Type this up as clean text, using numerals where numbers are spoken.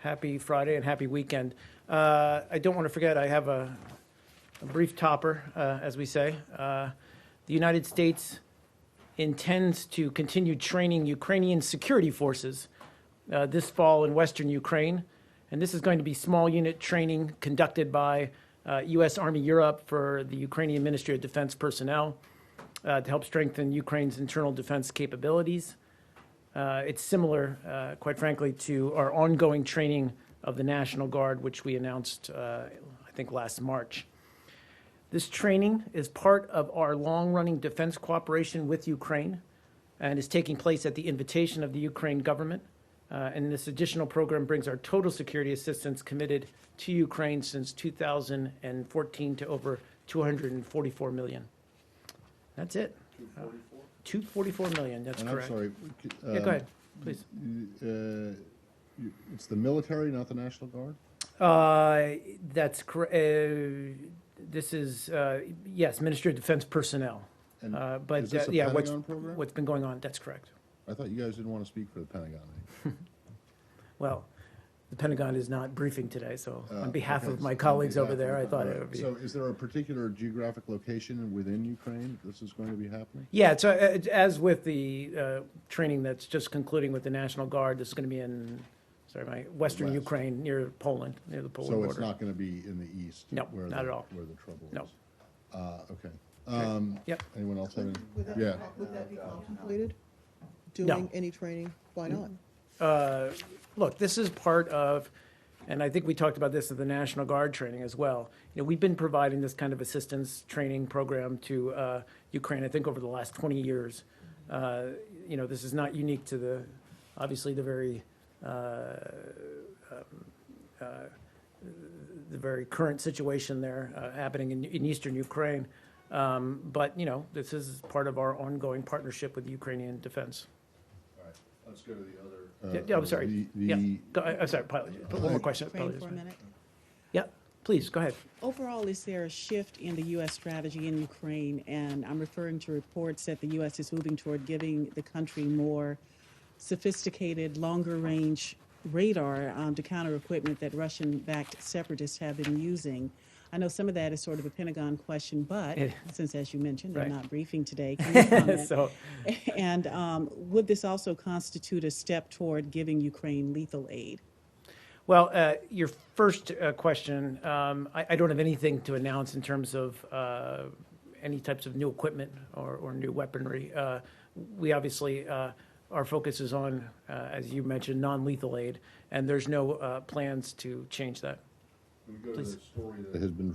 Happy Friday and happy weekend. I don't want to forget, I have a brief topper, as we say. The United States intends to continue training Ukrainian security forces this fall in Western Ukraine. And this is going to be small unit training conducted by U.S. Army Europe for the Ukrainian Ministry of Defense personnel to help strengthen Ukraine's internal defense capabilities. It's similar, quite frankly, to our ongoing training of the National Guard, which we announced, I think, last March. This training is part of our long-running defense cooperation with Ukraine and is taking place at the invitation of the Ukraine government. And this additional program brings our total security assistance committed to Ukraine since 2014 to over $244 million. That's it. 244 million, that's And correct. I'm sorry. Yeah, go ahead, please. It's the military, not the National Guard? That's correct. This is, yes, Ministry of Defense personnel. And But is this a yeah, Pentagon program? what's been going on, that's correct. I thought you guys didn't want to speak for the Pentagon. Well, the Pentagon is not briefing today, so on behalf Okay, of my so colleagues on over there, I behalf thought of- it would be. So is there a particular geographic location within Ukraine this is going to be happening? Yeah, so as with the training that's just concluding with the National Guard, this is going to be in, Western West. Ukraine, near Poland, near the Poland So border. it's not going to be in the east? No, where not at all. Where the trouble No. is? Okay. Yep. Anyone else have any? Would that, Yeah. would that be contemplated? No. Doing any training? Why not? Look, this is part of, and I think we talked about this at the National Guard training as well. You know, we've been providing this kind of assistance training program to Ukraine, I think, over the last 20 years. You know, this is not unique to the, obviously, the very current situation there happening in eastern Ukraine. But, you know, this is part of our ongoing partnership with Ukrainian defense. All right, let's go to the other. Yeah, I'm sorry. Yeah, I'm sorry, one more question. Frame for a minute. Yeah, please, go ahead. Overall, is there a shift in the U.S. strategy in Ukraine? And I'm referring to reports that the U.S. is moving toward giving the country more sophisticated, longer-range radar to counter equipment that Russian-backed separatists have been using. I know some of that is sort of a Pentagon question, but since, as you mentioned, Right. they're not briefing today, can you comment? So, And would this also constitute a step toward giving Ukraine lethal aid? well, your first question, I don't have anything to announce in terms of any types of new equipment or new weaponry. We obviously, our focus is on, as you mentioned, non-lethal aid, and there's no plans to change that. Can we go to the story that has been